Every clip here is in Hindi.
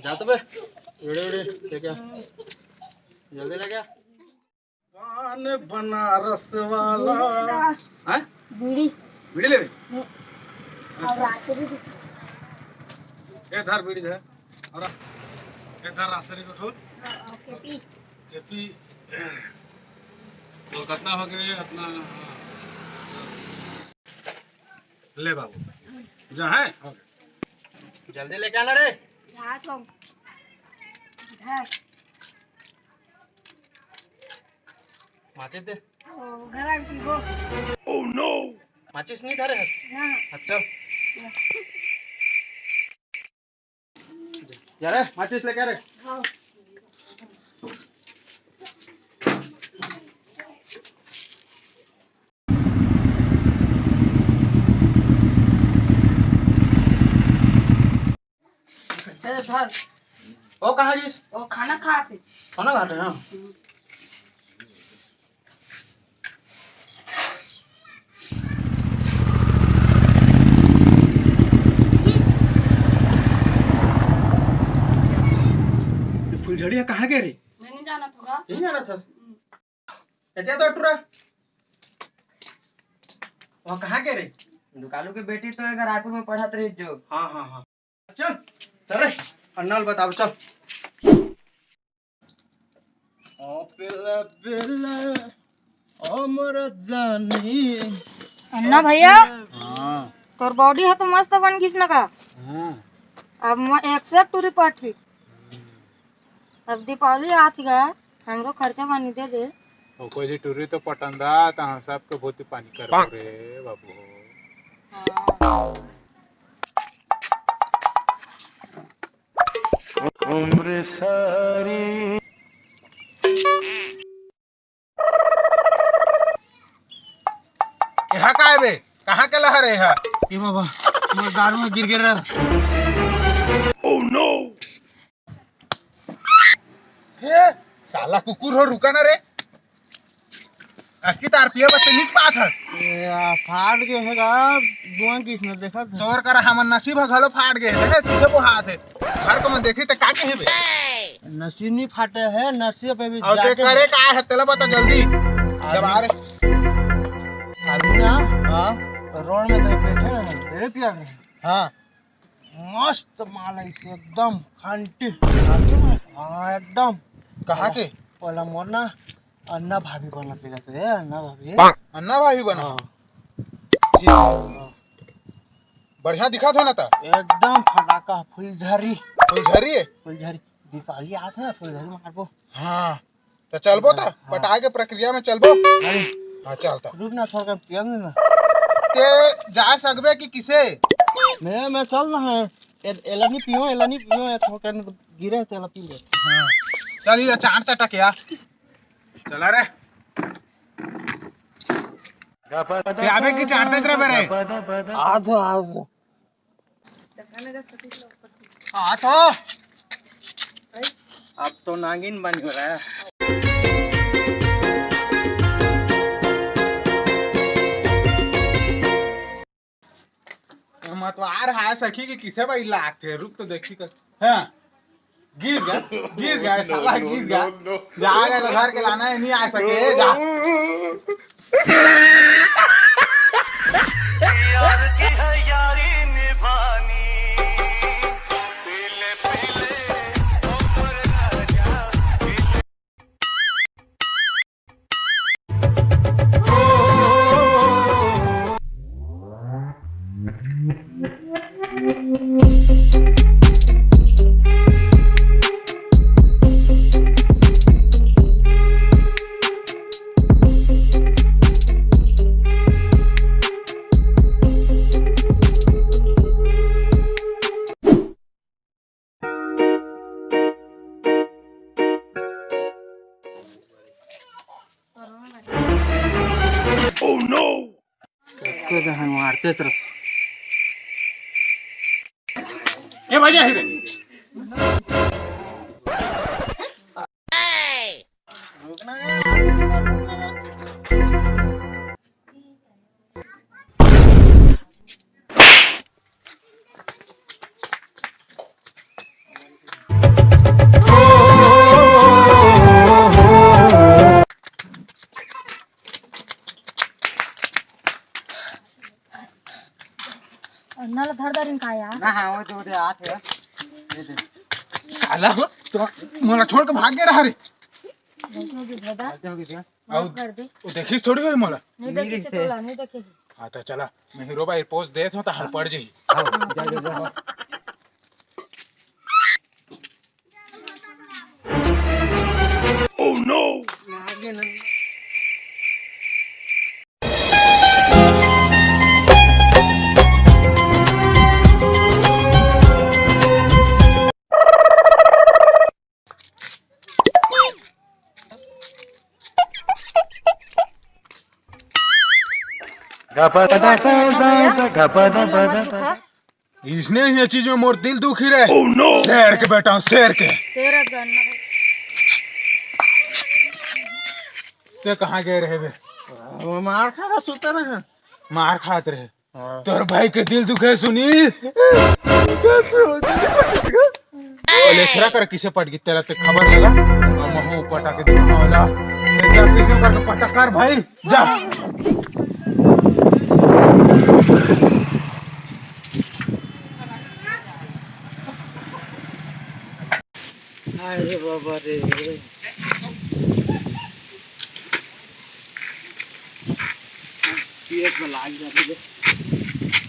जा तो बे वीडियो वीडियो ले क्या जल्दी ले क्या पान बनारस वाला हैं बीड़ी बीड़ी ले और रासरी ये धर बीड़ी है और ये धर रासरी को ठोल केपी केपी तो कितना हो गया अपना ले बाबू जा है जल्दी लेके आना रे जा तुम इधर माचिस दे घर आ गई वो ओह नो माचिस नहीं था रे हां चल जा रे माचिस लेके आ रे हां धर वो कहाँ जिस वो खाना खाते हैं फुलझड़िया कहाँ गए रे मैं नहीं जाना था नहीं जाना था ऐसे तो टुरा वो कहाँ गए रे दुकानों की बेटी तो एक रायपुर में पढ़त रही जो हाँ चल चल रे अन्नाल बताओ चल ओ पिला पिला ओ मोर जानी अन्ना भैया हां तोर बॉडी है तो मस्त बन घिसना का हां अब मैं एक्सेप्ट टू रिपोर्ट ही अब दीपावली आती गा हमरो खर्चा पानी दे दे ओ कोई जी टूरी तो पटंदा ता सब के भूति पानी कर रे बाबू उम्र सारी यहाँ का है बे कहाँ के लहर है यहाँ ये बाबा मैं गाड़ी में गिर गिरा ओह नो हे साला कुकुर हो रुका ना रे अक्की तार पिया बच्चे निक पात है ये फाड़ के हैगा दुआ किसने देखा था तोर कर हमन नसीब है घलो फाड़ गए है तुझे वो हाथ है घर को मन देखी तो का के है बे नसीब नहीं फाटे है नसीब पे भी और के करे का है तेला बता जल्दी जब आ रे अभी ना हां रोड में तो बैठे हैं देख लिया हां मस्त माल है इसे एकदम खांटी में हाँ एकदम कहाँ के पहला मोरना अन्ना भाभी बना देगा से अन्ना भाभी अन्ना भाई बना बढ़िया दिखा था ना ता एकदम फटाका फुलझड़ी फुलझड़ी है फुलझड़ी दीपावली आते ना फुलझड़ी मारबो हाँ तो चलबो था पटाए के प्रक्रिया में चलबो अरे हाँ चलता रुक ना थोड़ा पियंगे ना ते जा सकबे कि किसे मैं चल रहा है एला नहीं पियो ये थोड़ा गिरे तेला पी ले हाँ चल ये चाट चटा क्या चला रे ते आबे की चाट देच रे मेरे आधो अब तो नागिन बन हो रहा है मतवार है सखी कि किसे भाई लागते रुक तो देखी कर हां गिर गया साला गिर गया जाएगा घर के लाना है नहीं आ सके जा यार की है यारी निभानी पीले पीले ऊपर राजा ओह नो तो हम मारते तरफ ये भैया ही रे दे 8 है दे दे साला हो तो मोला छोड़ के भाग गया रहा रे देखो कि दादा गलती हो गई क्या माफ कर दे वो देखिस थोड़ी होई मोला नहीं देखे तो तोला नहीं देखे हाँ तो चला मैं हीरो भाई पोस्ट देत हूँ तो हल पड़ जाई आओ जा जा जा ओह नो आगे ना इसने ये चीज में मोर दिल दुखी रहे शेर के बेटा हूँ, शेर के तेरा गाना ते कहाँ गए रहे बे वो मार खा सुता रहा मार खात रहे तोर भाई के दिल दुखे सुनी कैसे हो लेसरा कर किसे पट गई तेरा ते खबर लगा महू पटा के दिखा वाला ते जा किसे कर पटा कर भाई जा अरे बाबा रे पेट में लाग जा रही है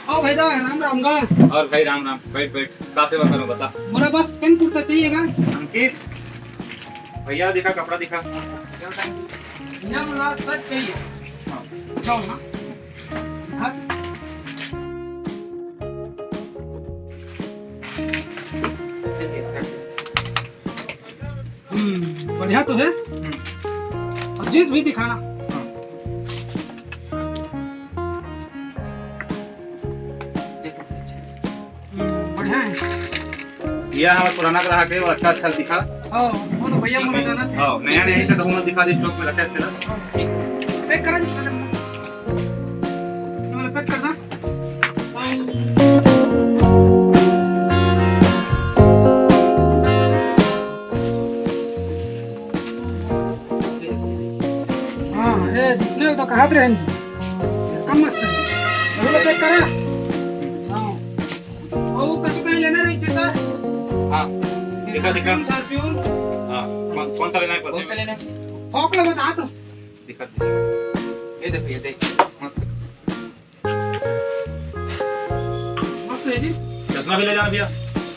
आओ भाई दा राम राम गा और भाई राम राम बैठ बैठ का सेवा करूं बता बोला बस पेन कुर्ता चाहिएगा अंकित भैया दिखा कपड़ा दिखा यहाँ वाला शर्ट चाहिए जाओ ना हाँ बढ़िया तो है और जींस भी दिखाना बढ़िया है यह हमारा पुराना ग्राहक है वो अच्छा अच्छा दिखा हाँ वो तो भैया मुझे जाना था हाँ नया नया ऐसे तो दिखा दे स्टॉक में रखे थे पैक करा जिसका पैक कर दा हाँ ये जिसने तो कहा थे कम मस्त है वो पैक करा हाँ वो कछु कहीं लेना नहीं चाहता हाँ दिखा दिखा स्कॉर्पियो हाँ कौन सा लेना है कौन सा लेना है फॉक लो बता तो दिखा ये देख ये देख मस्त मस्त है जी चश्मा भी ले जाना भैया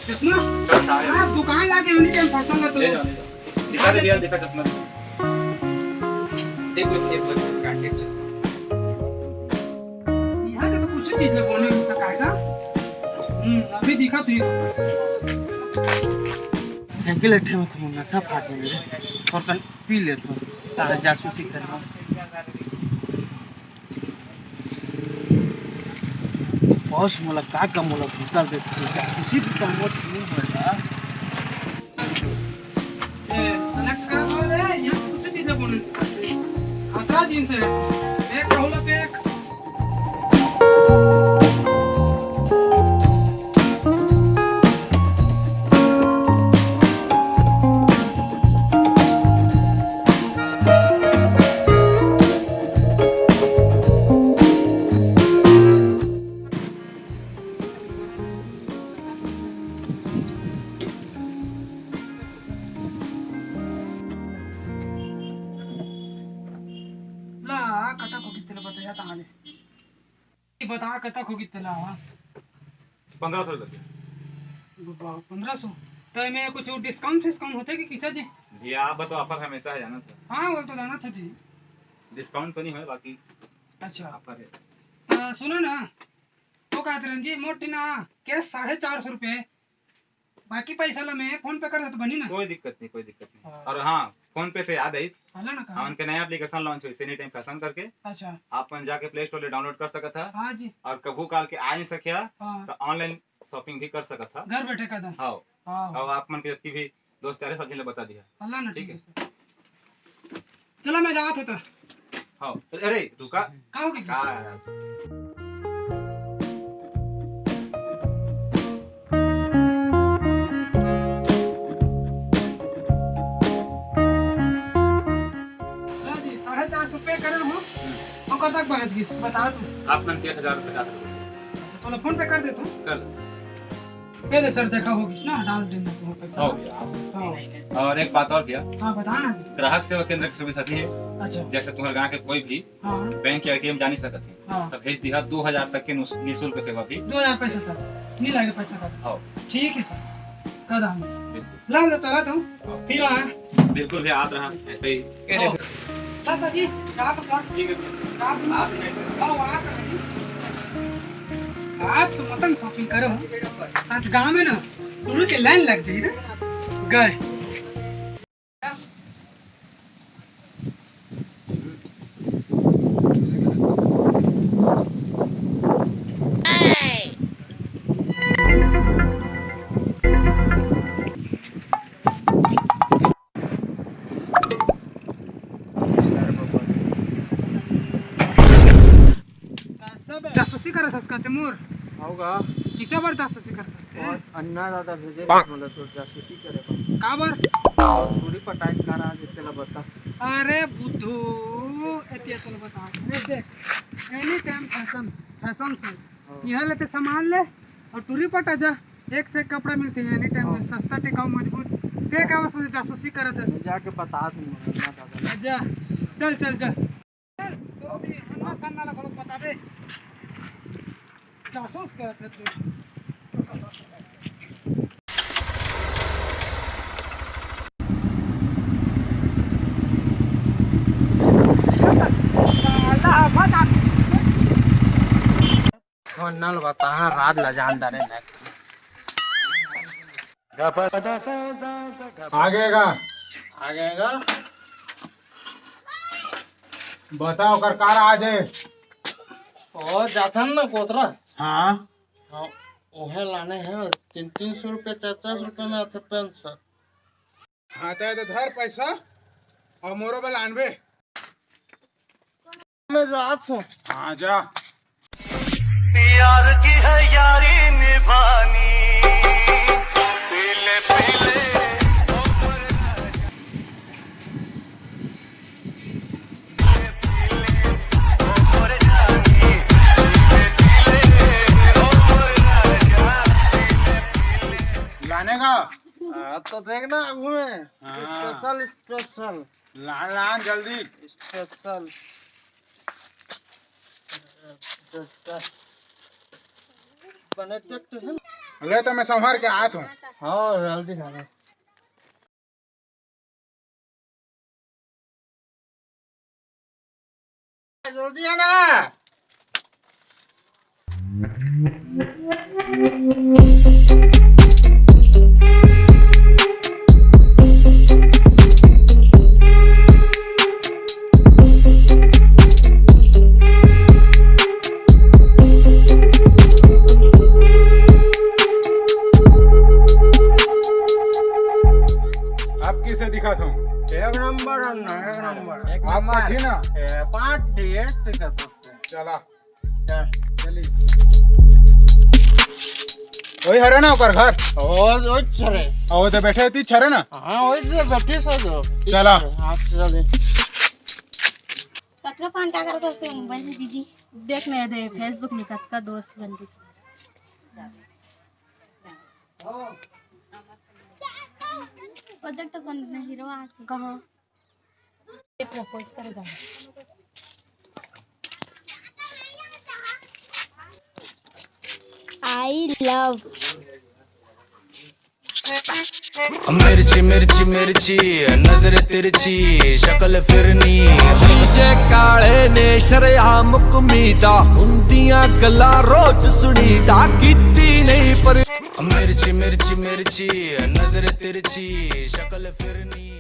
चश्मा चश्मा है। आप दुकान लाके उन्हीं टाइम फंसूंगा तो ले जाओ दिखा दे भैया दिखा चश्मा देख लो एक ब्रांडेड चश्मा यहाँ का तो कुछ चीज लगवाने में सकाएगा अभी दिखा तो ये साइकिल अट्ठे में तुम नशा फाट में और कल पी ले तो जासूसी करना बॉस मोला का मोला भूतल दे जासूसी भी कम मत नहीं होगा सेलेक्ट करा तो रे यहाँ कुछ चीज लगवाने खतरा जींस है एक राहुल पे एक ला कथा को कितने बताया ताने बता कथा को कितने ला 1500 रुपये 1500 तो में कुछ डिस्काउंट फिस्काउंट होते कि किसा जी भैया आप बताओ ऑफर हमेशा है जाना था हाँ वो तो जाना था जी डिस्काउंट तो नहीं है बाकी अच्छा ऑफर है तो सुनो ना तो का जी मोटी ना कैश 450 रुपये बाकी पैसा ला मैं फोन पे कर देता बनी ना कोई दिक्कत नहीं, कोई दिक्कत नहीं। हाँ। और हाँ, फोन पे से याद है, हला ना हाँ, उनके नया एप्लीकेशन लॉन्च हुई एनी टाइम फैशन करके, अच्छा आप जाके प्ले स्टोर ले डाउनलोड कर सकत था। हाँ जी और कभू काल के आ नहीं सकिया हाँ तो ऑनलाइन शॉपिंग भी कर सकत था। घर बैठे का हाँ, हाँ और आप मन के जितनी भी दोस्त यार सब जिले बता दिया। हला ना ठीक ठीक है चला मैं जात होता हाँ, अरे रुका का होगी का ला जी 450 रुपये करे हो और कब तक पहुंच गई बता तू आप मन के 1050 रुपये अच्छा तो फोन पे कर देता हूँ कर ये दे सर देखा होगी ना डाल देना तुम्हें पैसा हो गया। हाँ और एक बात और किया, हाँ बता ना ग्राहक सेवा केंद्र की सुविधा थी। अच्छा जैसे तुम्हारे गाँव के कोई भी हाँ बैंक या एटीएम जा नहीं सकत थी, हाँ तो भेज दिया 2000 तक के निःशुल्क सेवा भी। 2000 पैसा तक नहीं लगे पैसा का हाँ ठीक है सर कर दाम बिल्कुल ला दे तो तुम फिर आ बिल्कुल भी याद रहा ऐसे ही। ला जी क्या बता ठीक है, आप आप आओ आ आज तो मतंग शॉपिंग करो आज गांव में ना पूरे के लाइन लग जाई रे गए जासूसी करत हस का ते मोर होगा किसा बार जासूसी करत और अन्ना दादा भेजे मतलब तो जासूसी करे का बार पूरी पटाई करा जितला बता अरे बुद्धू एतिया चल बता अरे देख एनी टाइम फैशन फैशन से यहाँ लेते सामान ले और टूरी पटा जा एक से एक कपड़ा मिलते हैं एनी टाइम सस्ता टिकाऊ मजबूत ते का सोचे जासूसी करत है जाके बता दूं अन्ना दादा जा चल चल चल चल तो दी अन्ना सन्ना ला को पता बे जासूस करत है तू नल बता रात ला जानदार है आगेगा आगेगा बताओ कर कार आज है और जाथन ना कोतरा हाँ ओहे लाने हैं 300 रुपये 400 रुपये में आते पेंशन हाँ तो धर पैसा और मोरो बल आनबे मैं जात हूँ हाँ जा प्यार की है यारी निभानी पीले पीले लाने का तो देखना आगू में हाँ। स्पेशल स्पेशल लान लान जल्दी स्पेशल बने तक है ले तो मैं संभार के आत हूँ हाँ जल्दी खाना जल्दी आना अब किसे दिखाता हूँ एक नंबर अन्ना एक नंबर एक आप नंबर थी ना 5 टिकट टिकट चला चली वही हरे ना ओकर घर और चले और तो बैठे थी छरे ना हाँ वही तो बैठी सो जो चला हाँ चले कतका फोन का करत हस मोबाइल में दीदी देख नहीं दे फेसबुक में कतका दोस्त बन गई और देख तो कौन हीरो आ कहां ये प्रपोज करेगा आई लव मिर्ची मिर्ची मिर्ची नजर तिरछी शक्ल फिरनी ਸ਼ੀਸ਼ੇ ਕਾਲੇ ਨੇ ਸ਼ਰਿਆਮ ਕਮੀਦਾ ਹੁੰਦੀਆਂ ਗੱਲਾਂ ਰੋਜ਼ ਸੁਣੀਦਾ ਕੀਤੀ ਨਹੀਂ ਪਰ ਮਿਰਚੀ ਮਿਰਚੀ ਮਿਰਚੀ ਨਜ਼ਰ ਤਿਰਛੀ ਸ਼ਕਲ ਫਿਰਨੀ